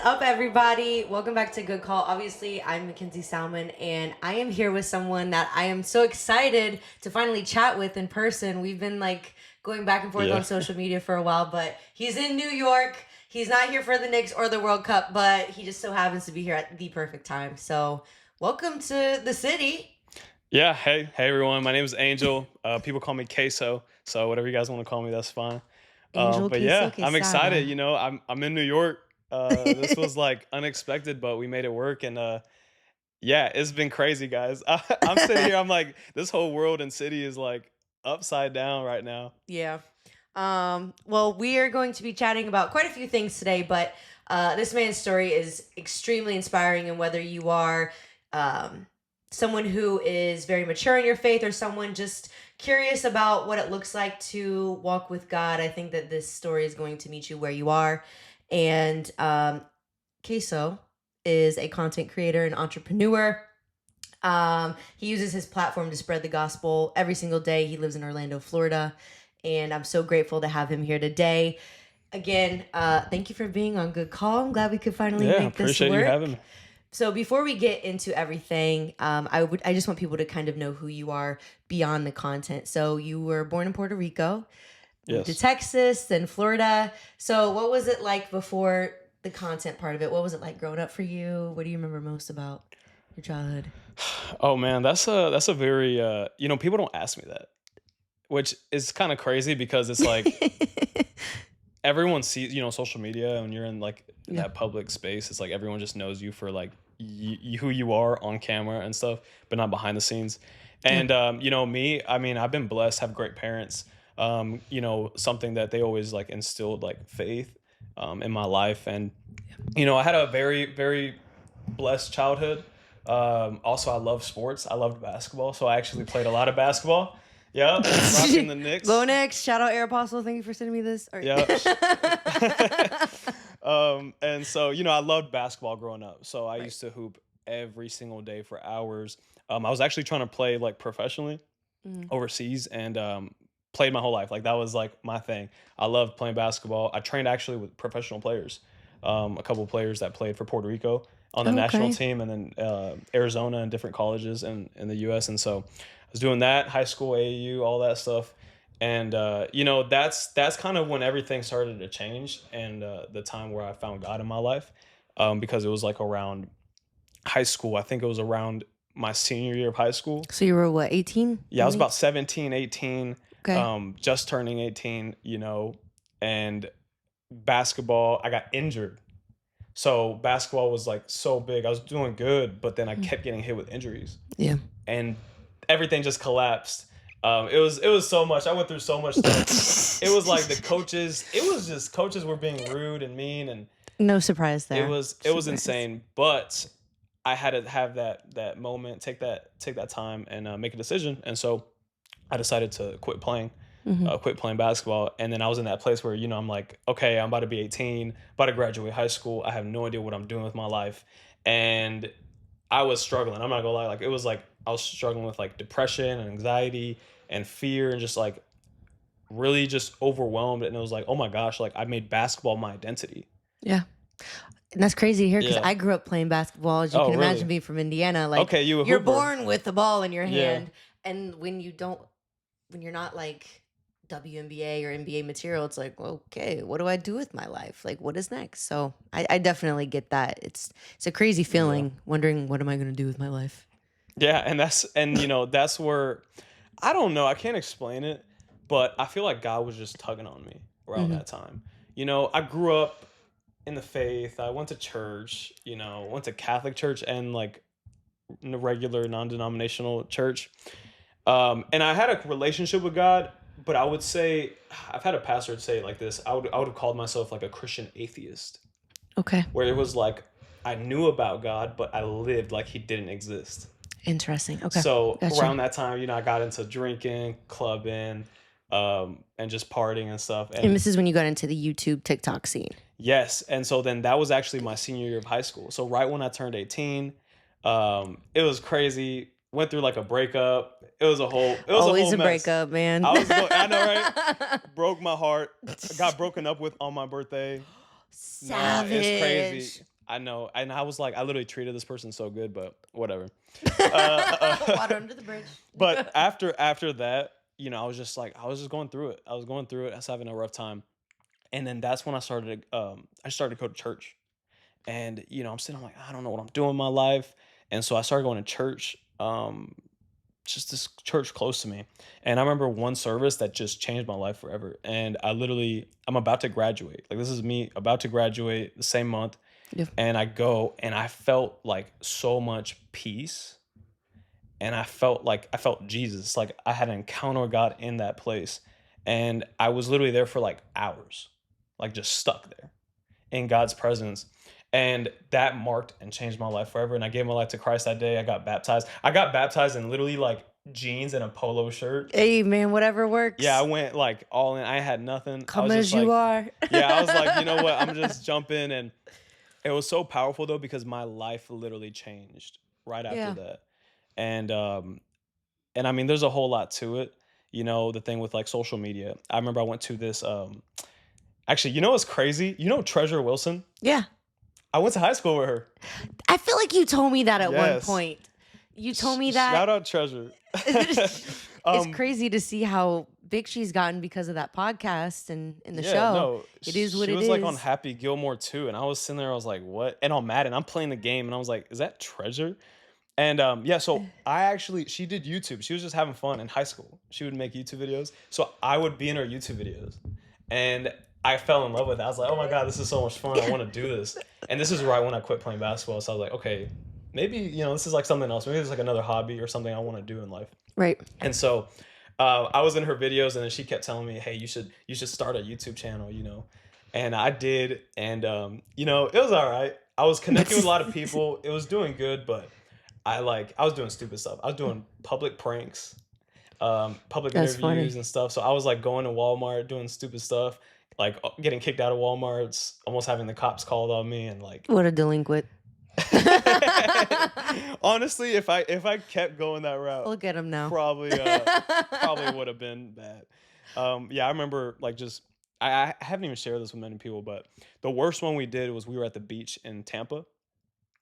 up, everybody? Welcome back to Good Call. Obviously, I'm Mackenzie Salmon, and I am here with someone that I am so excited to finally chat with in person. We've been going back and forth on social media for a while, but he's in New York. He's not here for the Knicks or the World Cup, but he just so happens to be here at the perfect time. So, welcome to the city. Yeah, hey everyone. My name is Angel. People call me Queso, so whatever you guys want to call me, that's fine. Angel But Queso yeah, I'm Quesada. excited. I'm in New York. This was unexpected, but we made it work, and yeah, it's been crazy, guys. I'm sitting here. I'm like, this whole world and city is like upside down right now. Yeah. Well, we are going to be chatting about quite a few things today, but this man's story is extremely inspiring. And whether you are someone who is very mature in your faith or someone just curious about what it looks like to walk with God, I think that this story is going to meet you where you are. And Queso is a content creator and entrepreneur. He uses his platform to spread the gospel every single day. He lives in Orlando, Florida, and I'm so grateful to have him here today. Again, thank you for being on Good Call. I'm glad we could finally make this work. Appreciate you having me. So before we get into everything, I just want people to kind of know who you are beyond the content. So you were born in Puerto Rico, moved to Texas, then Florida. So what was it like before the content part of it? What was it like growing up for you? What do you remember most about your childhood? Oh man, that's a very people don't ask me that, which is kind of crazy because it's like everyone sees social media and you're in that public space. It's like everyone just knows you for who you are on camera and stuff, but not behind the scenes. And me, I mean, I've been blessed, have great parents. Something that they always instilled faith in my life, and I had a very, very blessed childhood. Also, I love sports. I loved basketball, so I actually played a lot of basketball. Yeah, rocking the Knicks. Go Knicks! Shout out Air Apostle. Thank you for sending me this. Yeah. And so I loved basketball growing up. So I used to hoop every single day for hours. I was actually trying to play professionally overseas, and played my whole life. That was my thing. I loved playing basketball. I trained actually with professional players, a couple of players that played for Puerto Rico on the national team, and then Arizona and different colleges in the U.S. And so I was doing that, high school, AAU, all that stuff. And, that's kind of when everything started to change, and the time where I found God in my life, because it was around high school. I think it was around my senior year of high school. So you were what, 18? Yeah, I was about 17, 18, okay. Just turning 18, and basketball, I got injured. So basketball was so big. I was doing good, but then I kept getting hit with injuries. Yeah. And everything just collapsed. It was so much. I went through so much stuff. It was the coaches. It was just coaches were being rude and mean, and no surprise there. It was insane. But I had to have that moment, take that time, and make a decision. And so I decided to quit playing basketball. And then I was in that place where I'm like, okay, I'm about to be 18, about to graduate high school. I have no idea what I'm doing with my life, and I was struggling. I'm not gonna lie. It was I was struggling with depression and anxiety and fear, and just really just overwhelmed. And it was oh my gosh, I made basketball my identity. Yeah. And that's crazy to hear, because I grew up playing basketball, as you can imagine, being from Indiana. Okay, you're born with the ball in your hand, and when you're not WNBA or NBA material, it's okay, what do I do with my life? What is next? So I definitely get that. It's a crazy feeling, wondering, what am I going to do with my life? Yeah, and that's where, I don't know, I can't explain it, but I feel like God was just tugging on me around that time. I grew up in the faith. I went to church, went to Catholic church and regular non-denominational church. And I had a relationship with God, but I would say, I've had a pastor say it like this. I would have called myself a Christian atheist. Okay. Where it was I knew about God, but I lived like he didn't exist. Interesting. Okay. So around that time, I got into drinking, clubbing, and just partying and stuff. And this is when you got into the YouTube, TikTok scene. Yes. And so then that was actually my senior year of high school. So right when I turned 18, it was crazy. Went through a breakup. It was always a mess. breakup, man. I know, right? Broke my heart. Got broken up with on my birthday. Savage. It's crazy. I know. And I was like, I literally treated this person so good, but whatever. Water under the bridge. But after that, I was just like, I was just going through it. I was going through it. I was having a rough time. And then that's when I started to go to church. And, I'm sitting, I'm like, I don't know what I'm doing in my life. And so I started going to church, just this church close to me. And I remember one service that just changed my life forever. And I'm about to graduate. Like, this is me about to graduate the same month. Yep. And I go and I felt like so much peace. And I felt Jesus. Like, I had an encounter with God in that place. And I was literally there for like hours, like just stuck there in God's presence. And that marked and changed my life forever. And I gave my life to Christ that day. I got baptized. I got baptized in literally like jeans and a polo shirt. Hey, man, whatever works. Yeah, I went like all in. I had nothing. Come as you are. Yeah, I was like, you know what? I'm just jumping. And it was so powerful though, because my life literally changed right after that. And I mean, there's a whole lot to it. The thing with like social media. I remember I went to this actually, what's crazy? Treasure Wilson? Yeah. I went to high school with her. I feel like you told me that at one point. You told me that. Shout out Treasure. It's crazy to see how big she's gotten because of that podcast and in the show. No, it is what it is. She was like on Happy Gilmore too, and I was sitting there, I was like, what? And on Madden, I'm playing the game, and I was like, is that Treasure? And so she did YouTube. She was just having fun in high school. She would make YouTube videos. So I would be in her YouTube videos. And I fell in love with it. I was like, oh my God, this is so much fun. I want to do this. And this is right when I quit playing basketball. So I was like, okay, maybe, this is like something else. Maybe it's like another hobby or something I want to do in life. Right. And so I was in her videos, and then she kept telling me, hey, you should start a YouTube channel, And I did. And, it was all right. I was connecting with a lot of people. It was doing good, but I was doing stupid stuff. I was doing public pranks, public interviews and stuff. So I was like going to Walmart, doing stupid stuff, like getting kicked out of Walmarts, almost having the cops called on me, and like, what a delinquent. Honestly, if I kept going that route, look at him now. Probably would have been bad. I remember like just I haven't even shared this with many people, but the worst one we did was we were at the beach in Tampa,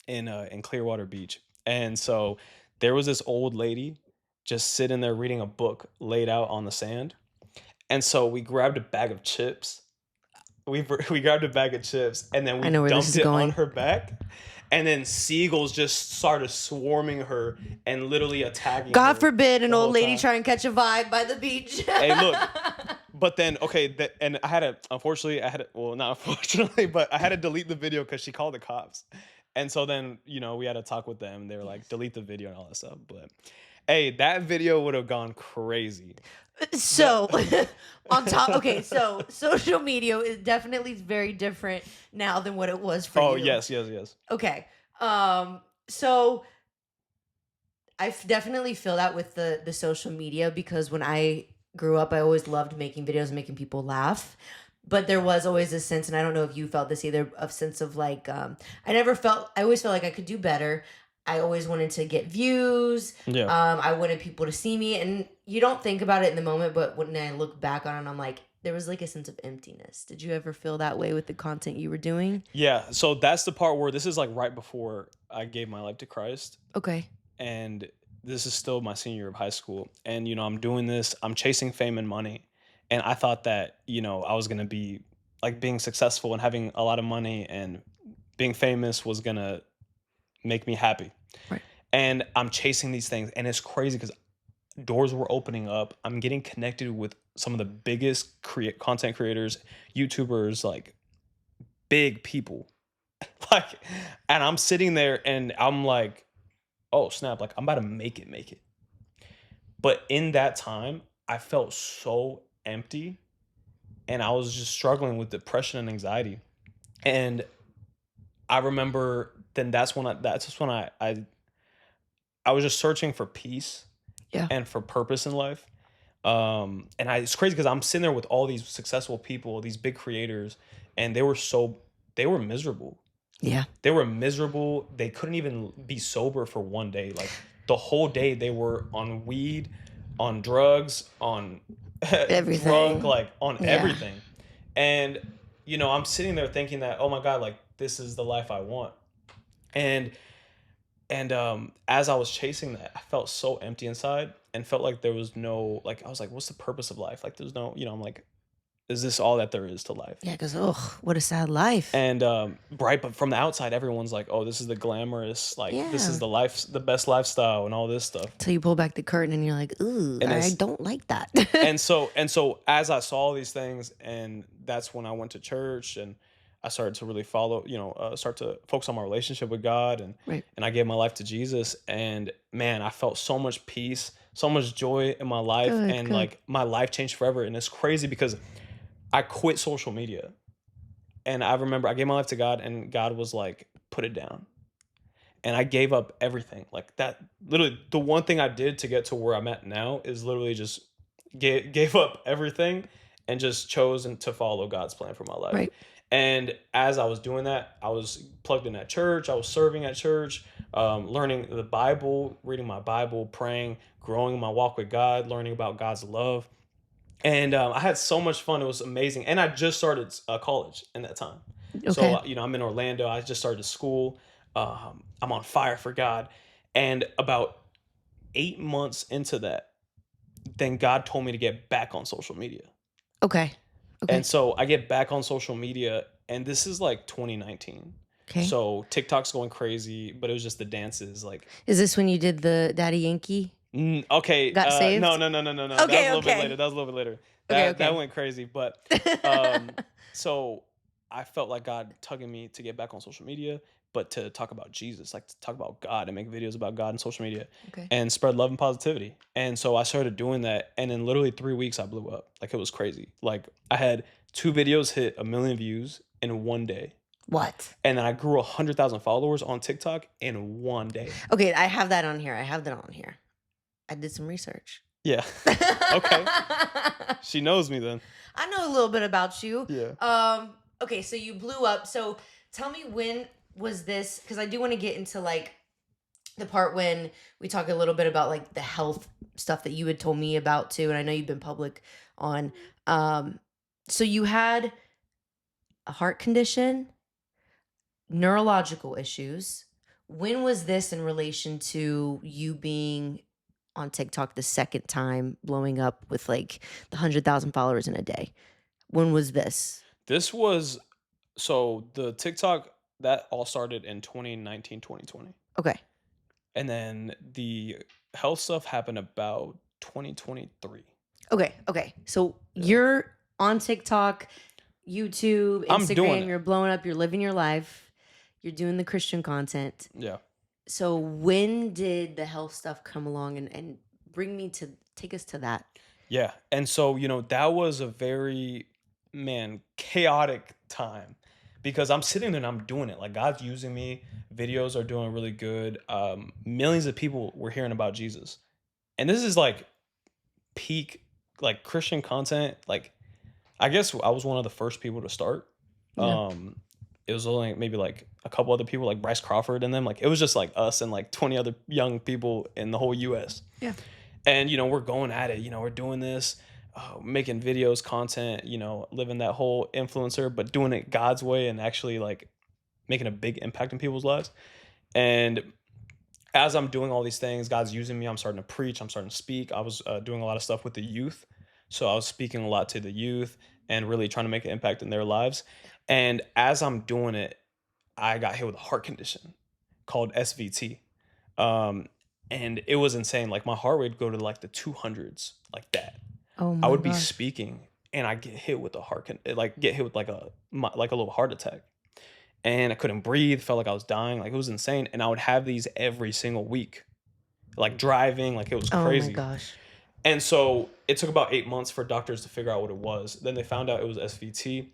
in Clearwater Beach. And so there was this old lady just sitting there reading a book laid out on the sand. And so we grabbed a bag of chips. We grabbed a bag of chips, and then we dumped it on her back. And then seagulls just started swarming her and literally attacking her. God forbid an old lady try and catch a vibe by the beach. Hey, look. But then, and I had not unfortunately, but I had to delete the video because she called the cops. And so then, we had to talk with them. They were like, delete the video and all that stuff. But hey, that video would have gone crazy. So on top, okay, so social media is definitely very different now than what it was for you. Oh, yes. Okay. So I definitely feel that with the social media, because when I grew up, I always loved making videos and making people laugh. But there was always a sense, and I don't know if you felt this either, of sense of like, I always felt like I could do better. I always wanted to get views. Yeah. I wanted people to see me, and you don't think about it in the moment, but when I look back on it, I'm like, there was like a sense of emptiness. Did you ever feel that way with the content you were doing? Yeah. So that's the part where this is like right before I gave my life to Christ. Okay. And this is still my senior year of high school. And, I'm doing this, I'm chasing fame and money. And I thought that, I was going to be like being successful and having a lot of money and being famous was going to make me happy. Right. And I'm chasing these things. And it's crazy because doors were opening up. I'm getting connected with some of the biggest content creators, YouTubers, like big people. And I'm sitting there and I'm like, oh snap, like I'm about to make it. But in that time, I felt so empty, and I was just struggling with depression and anxiety. And I remember then that's when I was just searching for peace, and for purpose in life. It's crazy because I'm sitting there with all these successful people, these big creators, and they were miserable. Yeah. They were miserable. They couldn't even be sober for one day. Like the whole day they were on weed, on drugs, on everything. drunk, like on everything. And I'm sitting there thinking that, oh my God, like this is the life I want. And as I was chasing that, I felt so empty inside and felt like there was no, like, I was like, what's the purpose of life? Like, there's no, I'm like, is this all that there is to life? Yeah, because ugh, what a sad life. And right, but from the outside, everyone's like, oh, this is the glamorous, like, this is Yeah. the best lifestyle and all this stuff. Till you pull back the curtain and you're like, ooh, And I it's don't like that. and so as I saw these things, and that's when I went to church and I started to really follow, start to focus on my relationship with God, and Right. I gave my life to Jesus, and man, I felt so much peace, so much joy in my life, Good, and good. like my life changed forever. And it's crazy because I quit social media, and I remember I gave my life to God, and God was like, put it down. And I gave up everything. Like that, literally, the one thing I did to get to where I'm at now is literally just gave up everything and just chosen to follow God's plan for my life. Right. And as I was doing that, I was plugged in at church. I was serving at church, learning the Bible, reading my Bible, praying, growing my walk with God, learning about God's love. And I had so much fun. It was amazing. And I just started college in that time. So, Okay. I'm in Orlando. I just started school. I'm on fire for God. And about 8 months into that, then God told me to get back on social media. Okay. And Okay. so I get back on social media, and this is like 2019. Okay. So TikTok's going crazy, but it was just the dances. Like, Is this when you did the Daddy Yankee? okay, Got no, saved? no, no, no, no, no. That was a Okay, little bit later. okay. That was a little bit later. Okay, That okay. went crazy, but um, so I felt like God tugging me to get back on social media, but to talk about Jesus, like to talk about God and make videos about God on social media Okay. and spread love and positivity. And so I started doing that, and in literally 3 weeks, I blew up. Like, it was crazy. Like, I had 2 videos hit 1 million views in one day, What? and then I grew 100,000 followers on TikTok in one day. Okay, I have that on here. I did some research. Yeah. Okay. She knows me then. I know a little bit about you. Yeah. Okay, so you blew up. So tell me, when was this? Because I do want to get into like the part when we talk a little bit about like the health stuff that you had told me about too, and I know you've been public on. So you had a heart condition, neurological issues. When was this in relation to you being on TikTok the second time, blowing up with like the 100,000 followers in a day? When was this? This was so the TikTok that all started in 2019, 2020. Okay. And then the health stuff happened about 2023. Okay. Okay. So Yeah. you're on TikTok, YouTube, I'm doing Instagram, it. you're blowing up, you're living your life, you're doing the Christian content. Yeah. So when did the health stuff come along and bring me to take us to that? Yeah. And so, that was a very, chaotic time because I'm sitting there and I'm doing it. Like, God's using me. Videos are doing really good. Millions of people were hearing about Jesus. And this is like peak, like, Christian content. Like, I guess I was one of the first people to start. Yeah. It was only maybe like a couple other people, like Bryce Crawford and them. Like, it was just like us and like 20 other young people in the whole US. Yeah. And, we're going at it, we're doing this, making videos, content, living that whole influencer, but doing it God's way and actually like making a big impact in people's lives. And as I'm doing all these things, God's using me. I'm starting to preach. I'm starting to speak. I was doing a lot of stuff with the youth. So I was speaking a lot to the youth and really trying to make an impact in their lives. And as I'm doing it, I got hit with a heart condition called SVT. Um, and it was insane. Like, my heart rate would go to like the 200s, like that. Oh I my would be gosh. speaking and I get hit with a get hit with like a little heart attack. And I couldn't breathe, felt like I was dying. Like, it was insane. And I would have these every single week, like driving, like it was Oh my crazy. gosh. And so it took about 8 months for doctors to figure out what it was. Then they found out it was SVT.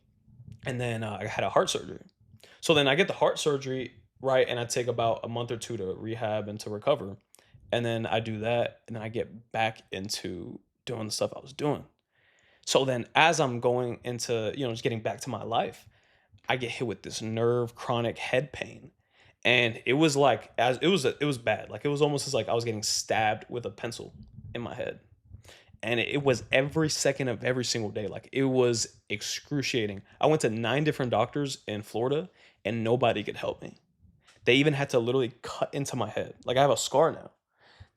And then I had a heart surgery. So then I get the heart surgery, right? And I take about a month or two to rehab and to recover. And then I do that. And then I get back into doing the stuff I was doing. So then as I'm going into, just getting back to my life, I get hit with this nerve chronic head pain. And it was like, it was bad. Like, it was almost as like I was getting stabbed with a pencil in my head. And it was every second of every single day. Like, it was excruciating. I went to 9 different doctors in Florida and nobody could help me. They even had to literally cut into my head. Like, I have a scar now.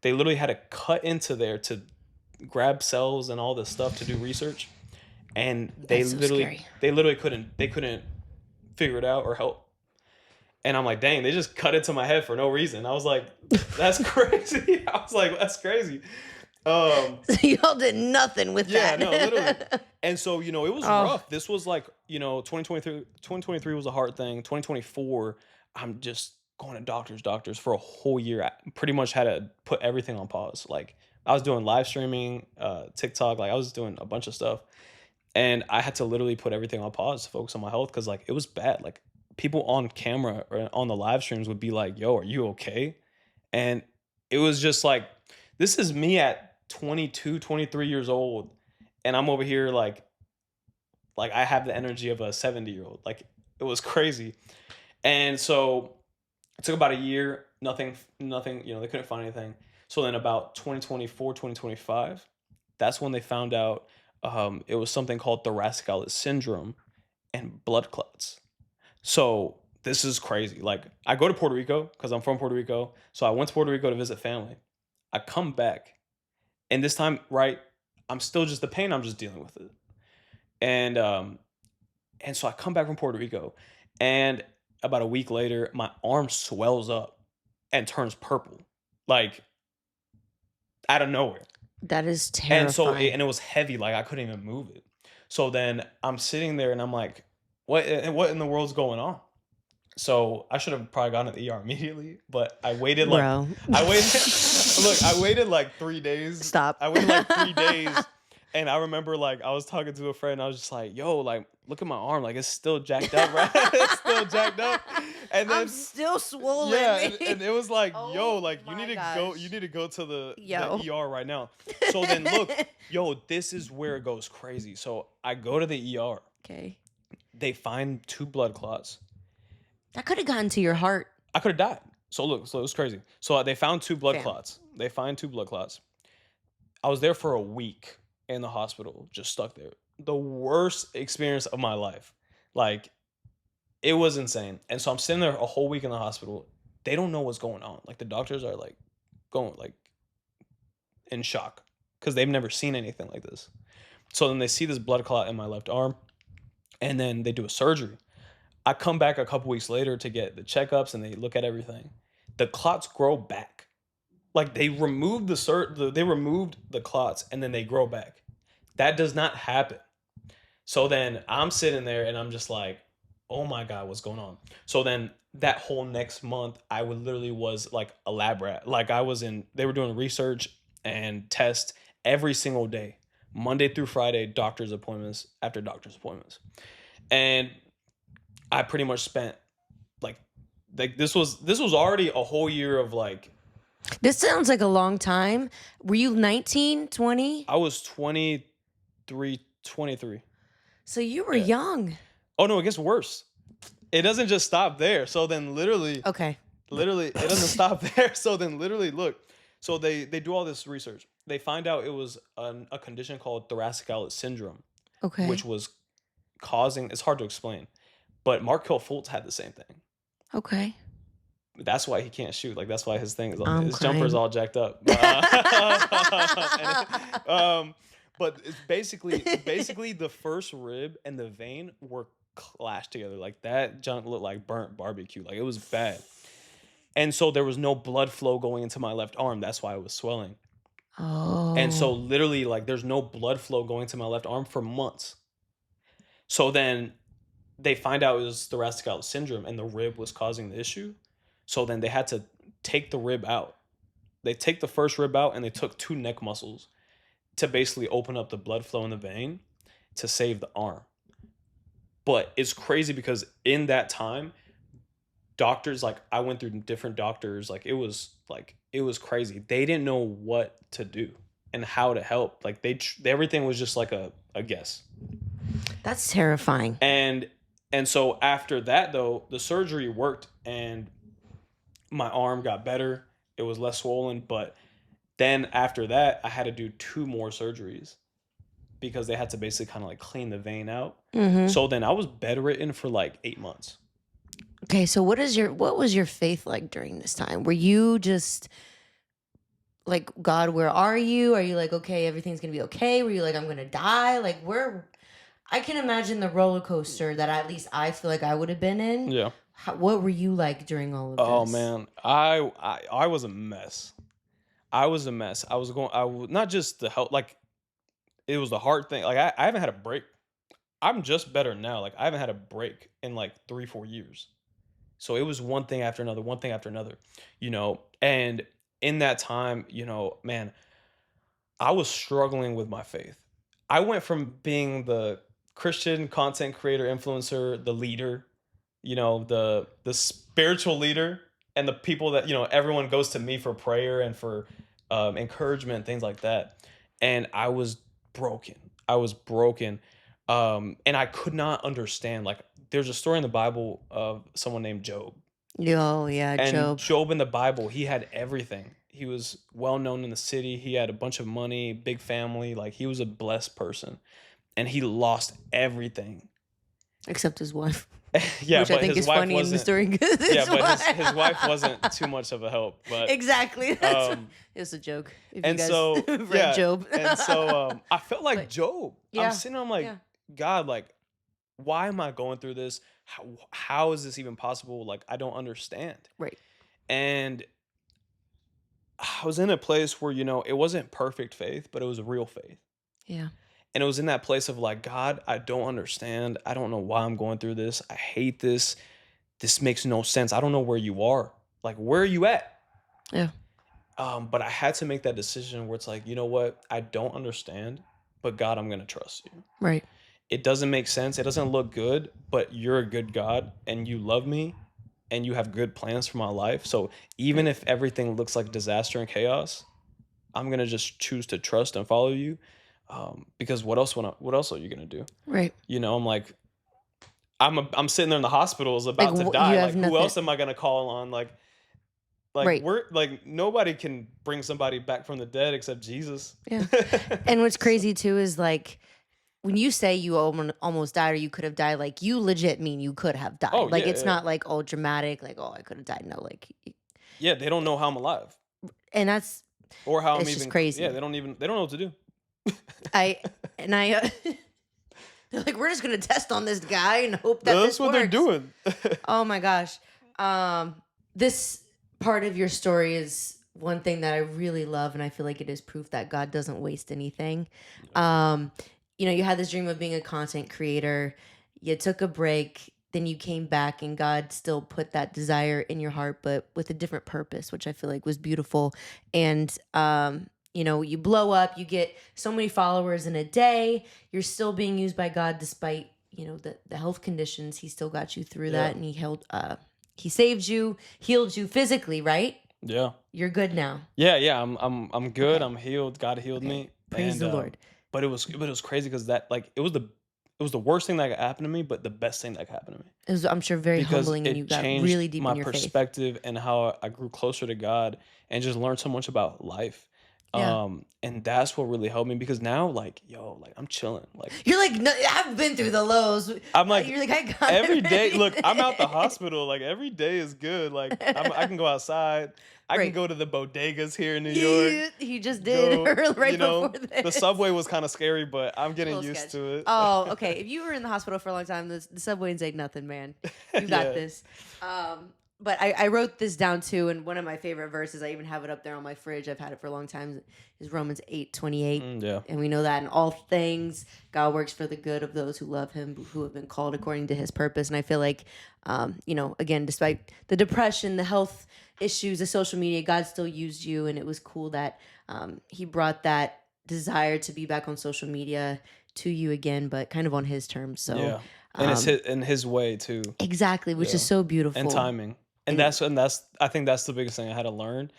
They literally had to cut into there to grab cells and all this stuff to do research. And That's so scary. they couldn't figure it out or help. And I'm like, dang, they just cut into my head for no reason. I was like, that's crazy. I was like, that's crazy. So y'all did nothing with Yeah, that. no, literally. And so, it was Oh. rough. This was like, 2023 was a hard thing. 2024, I'm just going to doctors for a whole year. I pretty much had to put everything on pause. Like, I was doing live streaming, TikTok, like I was doing a bunch of stuff. And I had to literally put everything on pause to focus on my health because like it was bad. Like, people on camera or on the live streams would be like, yo, are you okay? And it was just like, this is me at 22, 23 years old. And I'm over here like I have the energy of a 70-year-old. Like, it was crazy. And so it took about a year, nothing, they couldn't find anything. So then about 2024, 2025, that's when they found out it was something called thoracic outlet syndrome and blood clots. So this is crazy. Like, I go to Puerto Rico because I'm from Puerto Rico. So I went to Puerto Rico to visit family. I come back, and this time, right, I'm still just the pain. I'm just dealing with it, and so I come back from Puerto Rico, and about a week later, my arm swells up and turns purple, like out of nowhere. That is And so, terrifying. it was heavy, like I couldn't even move it. So then I'm sitting there, and I'm like, what in the world's going on? So I should have probably gone to the ER immediately, but I waited like Bro. I waited look, I waited like 3 days. Stop. I waited like 3 days, and I remember like I was talking to a friend, I was just like, "Yo, like look at my arm, like it's still jacked up, right? It's still jacked up." And then I'm still swollen. yeah, and it was like, Oh "Yo, like my gosh. you need to go to the Yo. ER right now." So then look, yo, this is where it goes crazy. So I go to the ER. Okay. They find 2 blood clots. That could have gotten to your heart. I could have died. So look, so it was crazy. So they found 2 blood Fam. clots. They find 2 blood clots. I was there for a week in the hospital, just stuck there. The worst experience of my life. Like, it was insane. And so I'm sitting there a whole week in the hospital. They don't know what's going on. Like, the doctors are like going like in shock because they've never seen anything like this. So then they see this blood clot in my left arm, and then they do a surgery. I come back a couple weeks later to get the checkups, and they look at everything. The clots grow back. Like, they removed they removed the clots, and then they grow back. That does not happen. So then I'm sitting there, and I'm just like, oh my God, what's going on? So then that whole next month, I would literally was like a lab rat. Like, they were doing research and tests every single day, Monday through Friday, doctor's appointments after doctor's appointments. And I pretty much spent like this was already a whole year of like. This sounds like a long time. Were you 19, 20? I was 23. So you were young. Oh no, it gets worse. It doesn't just stop there. So then literally it doesn't stop there. So then literally look. So they do all this research. They find out it was a condition called thoracic outlet syndrome, Okay. which was causing. It's hard to explain. But Markelle Fultz had the same thing. Okay. That's why he can't shoot. Like, that's why his thing is his crying. jumper's all jacked up. But it's basically the first rib and the vein were clashed together. Like, that junk looked like burnt barbecue. Like, it was bad. And so there was no blood flow going into my left arm. That's why it was swelling. Oh. And so literally, like, there's no blood flow going to my left arm for months. So then they find out it was thoracic outlet syndrome, and the rib was causing the issue. So then they had to take the rib out. They take the first rib out, and they took 2 neck muscles to basically open up the blood flow in the vein to save the arm. But it's crazy because in that time, doctors, like, I went through different doctors. Like, it was crazy. They didn't know what to do and how to help. Like, everything was just like a guess. That's terrifying. And so after that, though, the surgery worked, and my arm got better. It was less swollen, but Then after that, I had to do 2 more surgeries because they had to basically kind of like clean the vein out. Mm-hmm. So then I was bedridden for like 8 months. Okay, so what was your faith like during this time? Were you just like, God, where are you? Are you like, okay, everything's gonna be okay? Were you like, I'm gonna die? Like, where? I can imagine the roller coaster that at least I feel like I would have been in. Yeah. What were you like during all of Oh this? man, I was a mess. I was a mess. Not just the health, like it was the heart thing. Like I haven't had a break. I'm just better now. Like I haven't had a break in like 3 4 years. So it was one thing after another, one thing after another, And in that time, man, I was struggling with my faith. I went from being the Christian content creator, influencer, the leader, the spiritual leader, and the people that everyone goes to me for prayer and for encouragement, things like that. And I was broken. I was broken, and I could not understand. Like, there's a story in the Bible of someone named Job, Oh yeah, and Job. Job in the Bible, he had everything. He was well known in the city. He had a bunch of money, big family. Like, he was a blessed person, and he lost everything. Except his wife. Yeah, Which I but think his is wife funny in the wasn't. story. Yeah, but his wife wasn't too much of a help. But Exactly. um, It's a joke. If you and guys so read yeah, Job. and so I felt like But Job. I'm yeah, sitting. I'm like, yeah. God, like, why am I going through this? How is this even possible? Like, I don't understand. Right. And I was in a place where it wasn't perfect faith, but it was real faith. Yeah. And it was in that place of like, God, I don't understand. I don't know why I'm going through this. I hate this. This makes no sense. I don't know where you are. Like, where are you at? Yeah. But I had to make that decision where it's like, you know what? I don't understand, but God, I'm gonna trust you. Right. It doesn't make sense. It doesn't look good, but you're a good God and you love me and you have good plans for my life. So even Right. if everything looks like disaster and chaos, I'm gonna just choose to trust and follow you. Because what else are you gonna do? Right. I'm like, I'm sitting there in the hospital, is Like about to you die. have Like, who nothing. else am I gonna call on? Like Right. we're like, nobody can bring somebody back from the dead except Jesus. Yeah. And what's So, crazy too is like when you say you almost died or you could have died, like you legit mean you could have died. oh Like yeah, it's yeah, not like all dramatic, like, oh, I could have died. No, like, yeah. They don't know how I'm alive and that's or how I'm it's just even. crazy. Yeah, they don't know what to do. I and I they're like, we're just gonna test on this guy and hope that That's this what works. they're doing. Oh my gosh. This part of your story is one thing that I really love, and I feel like it is proof that God doesn't waste anything. Um, you had this dream of being a content creator. You took a break, then you came back, and God still put that desire in your heart, but with a different purpose, which I feel like was beautiful. And you blow up, you get so many followers in a day. You're still being used by God despite the health conditions. He still got you through Yeah, that, and he saved you, healed you physically, right? yeah, You're good now. yeah. I'm good. Okay. I'm healed. God healed Okay. me, Praise and the Lord. but it was crazy because that, like, it was the worst thing that could happen to me, but the best thing that could happen to me. It was, I'm sure, very Because humbling, and you it got changed really deep my in your faith. perspective and how I grew closer to God and just learned so much about life. Yeah. And that's what really helped me because now, like, yo, like, I'm chilling. Like, You're like, no, I've been through the lows. I'm like, You're like, I got every day. Look, I'm out the it. hospital. Like, every day is good. Like, I can go outside. I can Right. go to the bodegas here in New York. He just did right before this. The subway was kind of scary, but I'm A getting little used sketch. to it. Oh, okay. If you were in the hospital for a long time, the subways ain't nothing, man. You got Yeah. this. But I wrote this down too, and one of my favorite verses, I even have it up there on my fridge. I've had it for a long time. Is Romans 8:28, Yeah. and we know that in all things, God works for the good of those who love Him, who have been called according to His purpose. And I feel like, again, despite the depression, the health issues, the social media, God still used you, and it was cool that He brought that desire to be back on social media to you again, but kind of on His terms. So, Yeah. And it's in his way too. exactly, which Yeah. is so beautiful. And timing. And And that's I think that's the biggest thing I had to learn.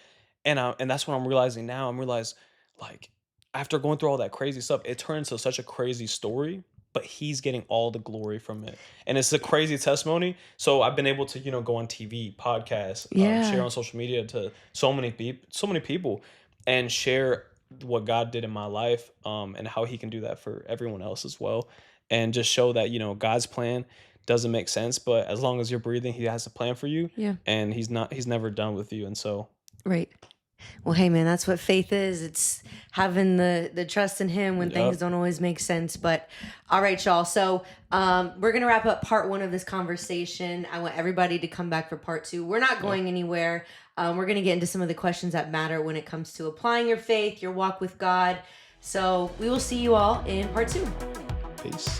And that's what I'm realizing now. I'm realizing, like, after going through all that crazy stuff, it turned into such a crazy story, but he's getting all the glory from it. And it's a crazy testimony. So I've been able to, go on TV, podcasts, share yeah, on social media to so many people. and share what God did in my life, and how He can do that for everyone else as well, and just show that God's plan doesn't make sense, but as long as you're breathing, He has a plan for you, Yeah. and He's never done with you, and so Right. Well, hey man, that's what faith is. It's having the trust in him when things yep, don't always make sense. But all right, y'all. So we're gonna wrap up part one of this conversation. I want everybody to come back for part two. We're not yep. going anywhere. We're gonna get into some of the questions that matter when it comes to applying your faith, your walk with God. So we will see you all in part two. Peace.